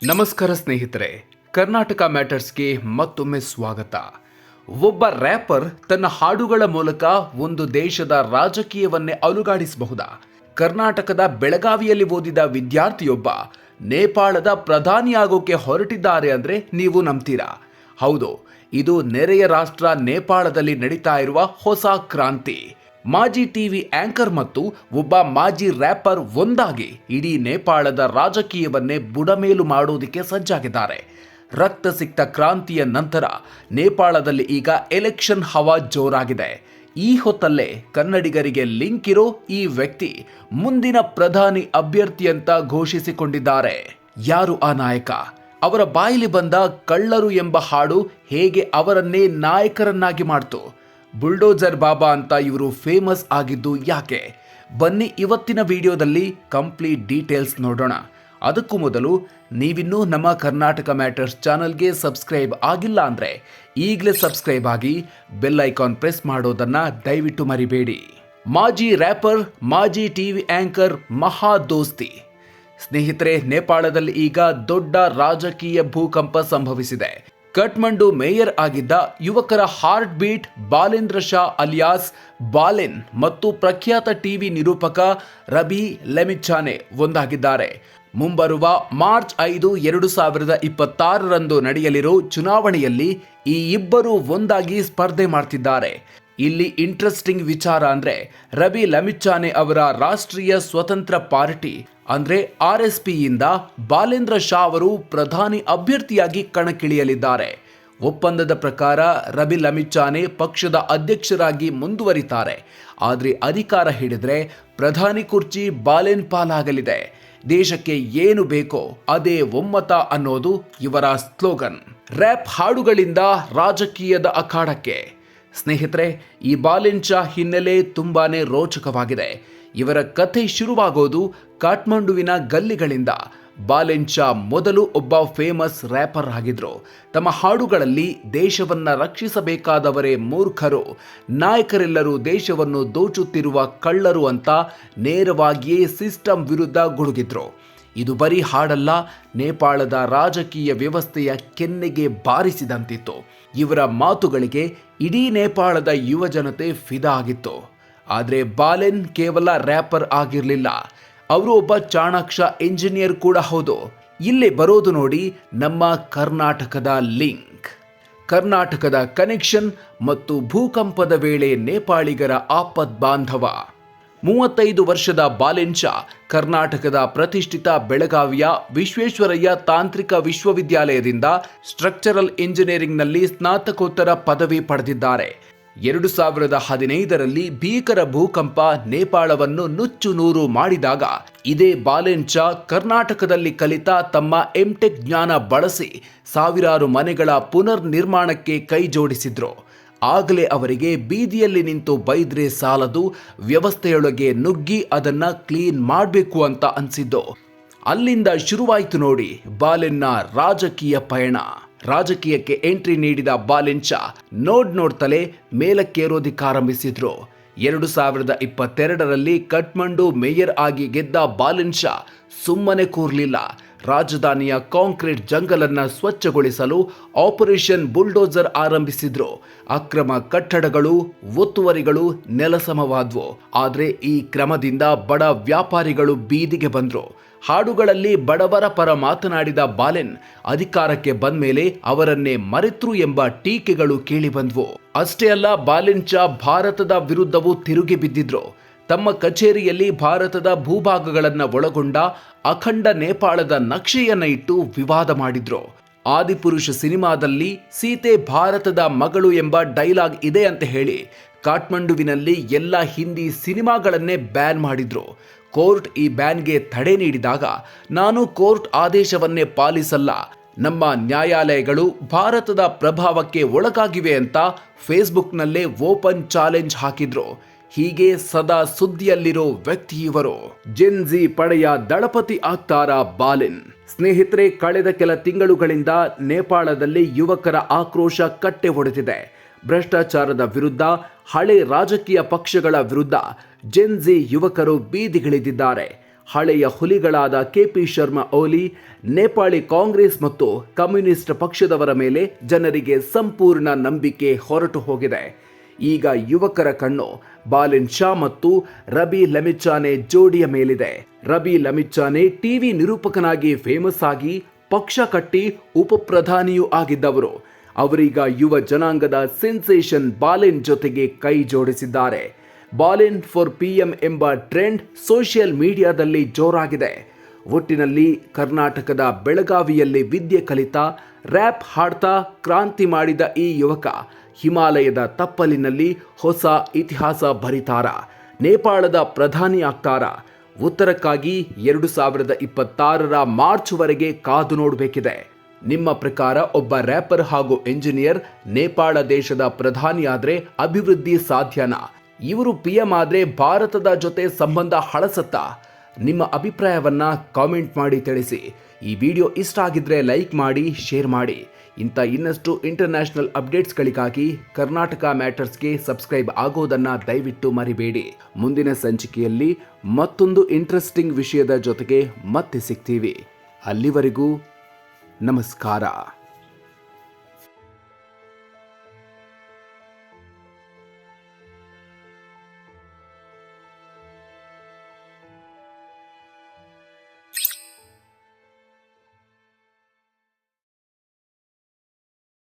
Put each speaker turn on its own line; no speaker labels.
ನಮಸ್ಕಾರ ಸ್ನೇಹಿತರೆ, ಕರ್ನಾಟಕ ಮ್ಯಾಟರ್ಸ್ಗೆ ಮತ್ತೊಮ್ಮೆ ಸ್ವಾಗತ. ಒಬ್ಬ ರ್ಯಾಪರ್ ತನ್ನ ಹಾಡುಗಳ ಮೂಲಕ ಒಂದು ದೇಶದ ರಾಜಕೀಯವನ್ನೇ ಅಲುಗಾಡಿಸಬಹುದಾ? ಕರ್ನಾಟಕದ ಬೆಳಗಾವಿಯಲ್ಲಿ ಓದಿದ ವಿದ್ಯಾರ್ಥಿಯೊಬ್ಬ ನೇಪಾಳದ ಪ್ರಧಾನಿಯಾಗೋಕೆ ಹೊರಟಿದ್ದಾರೆ ಅಂದ್ರೆ ನೀವು ನಂಬ್ತೀರಾ? ಹೌದು, ಇದು ನೆರೆಯ ರಾಷ್ಟ್ರ ನೇಪಾಳದಲ್ಲಿ ನಡೀತಾ ಇರುವ ಹೊಸ ಕ್ರಾಂತಿ. ಮಾಜಿ ಟಿವಿ ಆಂಕರ್ ಮತ್ತು ಒಬ್ಬ ಮಾಜಿ ರ್ಯಾಪರ್ ಒಂದಾಗಿ ಇಡೀ ನೇಪಾಳದ ರಾಜಕೀಯವನ್ನೇ ಬುಡಮೇಲು ಮಾಡೋದಕ್ಕೆ ಸಜ್ಜಾಗಿದ್ದಾರೆ. ರಕ್ತ ಸಿಕ್ತ ಕ್ರಾಂತಿಯ ನಂತರ ನೇಪಾಳದಲ್ಲಿ ಈಗ ಎಲೆಕ್ಷನ್ ಹವಾ ಜೋರಾಗಿದೆ. ಈ ಹೊತ್ತಲ್ಲೇ ಕನ್ನಡಿಗರಿಗೆ ಲಿಂಕ್ ಇರೋ ಈ ವ್ಯಕ್ತಿ ಮುಂದಿನ ಪ್ರಧಾನಿ ಅಭ್ಯರ್ಥಿ ಅಂತ ಘೋಷಿಸಿಕೊಂಡಿದ್ದಾರೆ. ಯಾರು ಆ ನಾಯಕ? ಅವರ ಬಾಯಿಲಿ ಬಂದ ಕಳ್ಳರು ಎಂಬ ಹಾಡು ಹೇಗೆ ಅವರನ್ನೇ ನಾಯಕರನ್ನಾಗಿ ಮಾಡ್ತು? ಬುಲ್ಡೋಜರ್ ಬಾಬಾ ಅಂತ ಇವರು ಫೇಮಸ್ ಆಗಿದ್ದು ಯಾಕೆ? ಬನ್ನಿ ಇವತ್ತಿನ ವಿಡಿಯೋದಲ್ಲಿ ಕಂಪ್ಲೀಟ್ ಡೀಟೇಲ್ಸ್ ನೋಡೋಣ. ಅದಕ್ಕೂ ಮೊದಲು ನೀವಿನ್ನೂ ನಮ್ಮ ಕರ್ನಾಟಕ ಮ್ಯಾಟರ್ಸ್ ಚಾನಲ್ಗೆ ಸಬ್ಸ್ಕ್ರೈಬ್ ಆಗಿಲ್ಲ ಅಂದರೆ ಈಗಲೇ ಸಬ್ಸ್ಕ್ರೈಬ್ ಆಗಿ ಬೆಲ್ ಐಕಾನ್ ಪ್ರೆಸ್ ಮಾಡೋದನ್ನ ದಯವಿಟ್ಟು ಮರಿಬೇಡಿ. ಮಾಜಿ ರ್ಯಾಪರ್, ಮಾಜಿ ಟಿವಿ ಆಂಕರ್, ಮಹಾ ದೋಸ್ತಿ. ಸ್ನೇಹಿತರೆ, ನೇಪಾಳದಲ್ಲಿ ಈಗ ದೊಡ್ಡ ರಾಜಕೀಯ ಭೂಕಂಪ ಸಂಭವಿಸಿದೆ. ಕಠ್ಮಂಡು ಮೇಯರ್ ಆಗಿದ್ದ ಯುವಕರ heart beat Balendra Shah alias ಬಾಲೆನ್ ಮತ್ತು ಪ್ರಖ್ಯಾತ ಟಿವಿ ನಿರೂಪಕ ರಬಿ ಲೆಮಿಚಾನೆ ಒಂದಾಗಿದ್ದಾರೆ. ಮುಂಬರುವ ಮಾರ್ಚ್ 5, 2026ರಂದು ನಡೆಯಲಿರೋ ಚುನಾವಣೆಯಲ್ಲಿ ಈ ಇಬ್ಬರು ಒಂದಾಗಿ ಸ್ಪರ್ಧೆ ಮಾಡ್ತಿದ್ದಾರೆ. ಇಲ್ಲಿ ಇಂಟ್ರೆಸ್ಟಿಂಗ್ ವಿಚಾರ ಅಂದ್ರೆ ರಬಿ ಲೆಮಿಚಾನೆ ಅವರ ರಾಷ್ಟ್ರೀಯ ಸ್ವತಂತ್ರ ಪಾರ್ಟಿ ಅಂದ್ರೆ RSPಯಿಂದ ಬಾಲೇಂದ್ರ ಶಾ ಅವರು ಪ್ರಧಾನಿ ಅಭ್ಯರ್ಥಿಯಾಗಿ ಕಣಕ್ಕಿಳಿಯಲಿದ್ದಾರೆ. ಒಪ್ಪಂದದ ಪ್ರಕಾರ ರಬಿ ಲೆಮಿಚಾನೆ ಪಕ್ಷದ ಅಧ್ಯಕ್ಷರಾಗಿ ಮುಂದುವರಿತಾರೆ. ಆದರೆ ಅಧಿಕಾರ ಹಿಡಿದ್ರೆ ಪ್ರಧಾನಿ ಕುರ್ಚಿ ಬಾಲೆನ್ ಪಾಲಾಗಲಿದೆ. ದೇಶಕ್ಕೆ ಏನು ಬೇಕೋ ಅದೇ ಒಮ್ಮತ ಅನ್ನೋದು ಇವರ ಸ್ಲೋಗನ್. ರ್ಯಾಪ್ ಹಾಡುಗಳಿಂದ ರಾಜಕೀಯದ ಅಖಾಡಕ್ಕೆ. ಸ್ನೇಹಿತರೆ, ಈ ಬಾಲೆನ್ ಶಾ ಹಿನ್ನೆಲೆ ತುಂಬಾನೇ ರೋಚಕವಾಗಿದೆ. ಇವರ ಕಥೆ ಶುರುವಾಗೋದು ಕಾಠ್ಮಂಡುವಿನ ಗಲ್ಲಿಗಳಿಂದ. ಬಾಲೆನ್ ಶಾ ಮೊದಲು ಒಬ್ಬ ಫೇಮಸ್ ರ್ಯಾಪರ್ ಆಗಿದ್ರು. ತಮ್ಮ ಹಾಡುಗಳಲ್ಲಿ ದೇಶವನ್ನ ರಕ್ಷಿಸಬೇಕಾದವರೇ ಮೂರ್ಖರು, ನಾಯಕರೆಲ್ಲರೂ ದೇಶವನ್ನು ದೋಚುತ್ತಿರುವ ಕಳ್ಳರು ಅಂತ ನೇರವಾಗಿಯೇ ಸಿಸ್ಟಮ್ ವಿರುದ್ಧ ಗುಡುಗಿದ್ರು. ಇದು ಬರೀ ಹಾಡಲ್ಲ, ನೇಪಾಳದ ರಾಜಕೀಯ ವ್ಯವಸ್ಥೆಯ ಕೆನ್ನೆಗೆ ಬಾರಿಸಿದಂತಿತ್ತು. ಇವರ ಮಾತುಗಳಿಗೆ ಇಡೀ ನೇಪಾಳದ ಯುವ ಜನತೆ ಫಿದಾ ಆಗಿತ್ತು. ಆದರೆ ಬಾಲೆನ್ ಕೇವಲ ರ್ಯಾಪರ್ ಆಗಿರಲಿಲ್ಲ, ಅವರು ಒಬ್ಬ ಚಾಣಾಕ್ಷ ಇಂಜಿನಿಯರ್ ಕೂಡ ಹೌದು. ಇಲ್ಲಿ ಬರೋದು ನೋಡಿ ನಮ್ಮ ಕರ್ನಾಟಕದ ಲಿಂಕ್, ಕರ್ನಾಟಕದ ಕನೆಕ್ಷನ್ ಮತ್ತು ಭೂಕಂಪದ ವೇಳೆ ನೇಪಾಳಿಗರ ಆಪದ್ ಬಾಂಧವ. 35 ವರ್ಷದ ಬಾಲೆನ್ ಶಾ ಕರ್ನಾಟಕದ ಪ್ರತಿಷ್ಠಿತ ಬೆಳಗಾವಿಯ ವಿಶ್ವೇಶ್ವರಯ್ಯ ತಾಂತ್ರಿಕ ವಿಶ್ವವಿದ್ಯಾಲಯದಿಂದ ಸ್ಟ್ರಕ್ಚರಲ್ ಇಂಜಿನಿಯರಿಂಗ್ನಲ್ಲಿ ಸ್ನಾತಕೋತ್ತರ ಪದವಿ ಪಡೆದಿದ್ದಾರೆ. 2015ರಲ್ಲಿ ಭೀಕರ ಭೂಕಂಪ ನೇಪಾಳವನ್ನು ನುಚ್ಚು ನೂರು ಮಾಡಿದಾಗ ಇದೇ ಬಾಲೆನ್ ಶಾ ಕರ್ನಾಟಕದಲ್ಲಿ ಕಲಿತ ತಮ್ಮ ಎಂಟೆಕ್ ಜ್ಞಾನ ಬಳಸಿ ಸಾವಿರಾರು ಮನೆಗಳ ಪುನರ್ ನಿರ್ಮಾಣಕ್ಕೆ ಕೈ ಜೋಡಿಸಿದ್ರು. ಆಗಲೇ ಅವರಿಗೆ ಬೀದಿಯಲ್ಲಿ ನಿಂತು ಬೈದ್ರೆ ಸಾಲದು, ವ್ಯವಸ್ಥೆಯೊಳಗೆ ನುಗ್ಗಿ ಅದನ್ನ ಕ್ಲೀನ್ ಮಾಡಬೇಕು ಅಂತ ಅನ್ಸಿದ್ದು. ಅಲ್ಲಿಂದ ಶುರುವಾಯಿತು ನೋಡಿ ಬಾಲೆನ್ನ ರಾಜಕೀಯ ಪಯಣ. ರಾಜಕೀಯಕ್ಕೆ ಎಂಟ್ರಿ ನೀಡಿದ ಬಾಲೆನ್ ಶಾ ನೋಡ್ತಲೇ ಮೇಲಕ್ಕೇರೋದಿಕ್ಕಾರಂಭಿಸಿದ್ರು. 2022ರಲ್ಲಿ ಕಠ್ಮಂಡು ಮೇಯರ್ ಆಗಿ ಗೆದ್ದ ಬಾಲೆನ್ ಶಾ ಸುಮ್ಮನೆ ಕೂರ್ಲಿಲ್ಲ. ರಾಜಧಾನಿಯ ಕಾಂಕ್ರೀಟ್ ಜಂಗಲನ್ನ ಸ್ವಚ್ಛಗೊಳಿಸಲು ಆಪರೇಷನ್ ಬುಲ್ಡೋಜರ್ ಆರಂಭಿಸಿದ್ರು. ಅಕ್ರಮ ಕಟ್ಟಡಗಳು, ಒತ್ತುವರಿಗಳು ನೆಲಸಮವಾದ್ವು. ಆದ್ರೆ ಈ ಕ್ರಮದಿಂದ ಬಡ ವ್ಯಾಪಾರಿಗಳು ಬೀದಿಗೆ ಬಂದ್ರು. ಹಾಡುಗಳಲ್ಲಿ ಬಡವರ ಪರ ಮಾತನಾಡಿದ ಬಾಲೆನ್ ಅಧಿಕಾರಕ್ಕೆ ಬಂದ್ಮೇಲೆ ಅವರನ್ನೇ ಮರೆತ್ರು ಎಂಬ ಟೀಕೆಗಳು ಕೇಳಿ ಬಂದ್ವು. ಅಷ್ಟೇ ಅಲ್ಲ, ಬಾಲೆನ್ ಶಾ ಭಾರತದ ವಿರುದ್ಧವೂ ತಿರುಗಿ ಬಿದ್ದಿದ್ರು. ತಮ್ಮ ಕಚೇರಿಯಲ್ಲಿ ಭಾರತದ ಭೂಭಾಗಗಳನ್ನು ಒಳಗೊಂಡ ಅಖಂಡ ನೇಪಾಳದ ನಕ್ಷೆಯನ್ನ ಇಟ್ಟು ವಿವಾದ ಮಾಡಿದ್ರು. ಆದಿಪುರುಷ ಸಿನಿಮಾದಲ್ಲಿ ಸೀತೆ ಭಾರತದ ಮಗಳು ಎಂಬ ಡೈಲಾಗ್ ಇದೆ ಅಂತ ಹೇಳಿ ಕಾಠ್ಮಂಡುವಿನಲ್ಲಿ ಎಲ್ಲ ಹಿಂದಿ ಸಿನಿಮಾಗಳನ್ನೇ ಬ್ಯಾನ್ ಮಾಡಿದ್ರು. ಕೋರ್ಟ್ ಈ ಬ್ಯಾನ್ಗೆ ತಡೆ ನೀಡಿದಾಗ ನಾನು ಕೋರ್ಟ್ ಆದೇಶವನ್ನೇ ಪಾಲಿಸಲ್ಲ, ನಮ್ಮ ನ್ಯಾಯಾಲಯಗಳು ಭಾರತದ ಪ್ರಭಾವಕ್ಕೆ ಒಳಗಾಗಿವೆ ಅಂತ ಫೇಸ್ಬುಕ್ನಲ್ಲೇ ಓಪನ್ ಚಾಲೆಂಜ್ ಹಾಕಿದ್ರು. ಹೀಗೆ ಸದಾ ಸುದ್ದಿಯಲ್ಲಿರೋ ವ್ಯಕ್ತಿ ಇವರು. ಜೆನ್ಜಿ ಪಡೆಯ ದಳಪತಿ ಆಗ್ತಾರ ಬಾಲೆನ್. ಸ್ನೇಹಿತರೆ, ಕಳೆದ ಕೆಲ ತಿಂಗಳುಗಳಿಂದ ನೇಪಾಳದಲ್ಲಿ ಯುವಕರ ಆಕ್ರೋಶ ಕಟ್ಟೆ ಹೊಡೆದಿದೆ. ಭ್ರಷ್ಟಾಚಾರದ ವಿರುದ್ಧ, ಹಳೆ ರಾಜಕೀಯ ಪಕ್ಷಗಳ ವಿರುದ್ಧ ಜೆನ್ಜಿ ಯುವಕರು ಬೀದಿಗಿಳಿದಿದ್ದಾರೆ. ಹಳೆಯ ಹುಲಿಗಳಾದ ಕೆಪಿ ಶರ್ಮಾ ಓಲಿ, ನೇಪಾಳಿ ಕಾಂಗ್ರೆಸ್ ಮತ್ತು ಕಮ್ಯುನಿಸ್ಟ್ ಪಕ್ಷದವರ ಮೇಲೆ ಜನರಿಗೆ ಸಂಪೂರ್ಣ ನಂಬಿಕೆ ಹೊರಟು ಹೋಗಿದೆ. ಈಗ ಯುವಕರ ಕಣ್ಣು ಬಾಲಿನ್ ಶಾ ಮತ್ತು ರಬಿ ಲಮಿಚಾನೆ ಜೋಡಿಯ ಮೇಲಿದೆ. ರಬಿ ಲಮಿಚಾನೆ ಟಿವಿ ನಿರೂಪಕನಾಗಿ ಫೇಮಸ್ ಆಗಿ ಪಕ್ಷ ಕಟ್ಟಿ ಉಪಪ್ರಧಾನಿಯೂ ಆಗಿದ್ದವರು. ಅವರೀಗ ಯುವ ಜನಾಂಗದ ಸೆನ್ಸೇಷನ್ ಬಾಲಿನ್ ಜೊತೆಗೆ ಕೈ ಜೋಡಿಸಿದ್ದಾರೆ. ಬಾಲಿನ್ ಫಾರ್ ಪಿಎಂ ಎಂಬ ಟ್ರೆಂಡ್ ಸೋಷಿಯಲ್ ಮೀಡಿಯಾದಲ್ಲಿ ಜೋರಾಗಿದೆ. ಒಟ್ಟಿನಲ್ಲಿ ಕರ್ನಾಟಕದ ಬೆಳಗಾವಿಯಲ್ಲಿ ವಿದ್ಯೆ ಕಲಿತ ರ್ಯಾಪ್ ಹಾಡ್ತಾ ಕ್ರಾಂತಿ ಮಾಡಿದ ಈ ಯುವಕ ಹಿಮಾಲಯದ ತಪ್ಪಲಿನಲ್ಲಿ ಹೊಸ ಇತಿಹಾಸ ಬರಿತಾರ? ನೇಪಾಳದ ಪ್ರಧಾನಿ ಆಗ್ತಾರ? ಉತ್ತರಕ್ಕಾಗಿ 2026 ಮಾರ್ಚ್ವರೆಗೆ ಕಾದು ನೋಡಬೇಕಿದೆ. ನಿಮ್ಮ ಪ್ರಕಾರ ಒಬ್ಬ ರ್ಯಾಪರ್ ಹಾಗೂ ಎಂಜಿನಿಯರ್ ನೇಪಾಳ ದೇಶದ ಪ್ರಧಾನಿಯಾದ್ರೆ ಅಭಿವೃದ್ಧಿ ಸಾಧ್ಯನಾ? ಇವರು ಪಿಎಂ ಆದ್ರೆ ಭಾರತದ ಜೊತೆ ಸಂಬಂಧ ಹಳಸತ್ತಾ? ನಿಮ್ಮ ಅಭಿಪ್ರಾಯವನ್ನ ಕಾಮೆಂಟ್ ಮಾಡಿ ತಿಳಿಸಿ. ಈ ವಿಡಿಯೋ ಇಷ್ಟ ಆಗಿದ್ರೆ ಲೈಕ್ ಮಾಡಿ, ಶೇರ್ ಮಾಡಿ. ಇಂಥ ಇನ್ನಷ್ಟು ಇಂಟರ್ನ್ಯಾಷನಲ್ ಅಪ್ಡೇಟ್ಸ್ಗಳಿಗಾಗಿ ಕರ್ನಾಟಕ ಮ್ಯಾಟರ್ಸ್ಗೆ ಸಬ್ಸ್ಕ್ರೈಬ್ ಆಗೋದನ್ನ ದಯವಿಟ್ಟು ಮರಿಬೇಡಿ. ಮುಂದಿನ ಸಂಚಿಕೆಯಲ್ಲಿ ಮತ್ತೊಂದು ಇಂಟ್ರೆಸ್ಟಿಂಗ್ ವಿಷಯದ ಜೊತೆಗೆ ಮತ್ತೆ ಸಿಗ್ತೀವಿ. ಅಲ್ಲಿವರೆಗೂ ನಮಸ್ಕಾರ.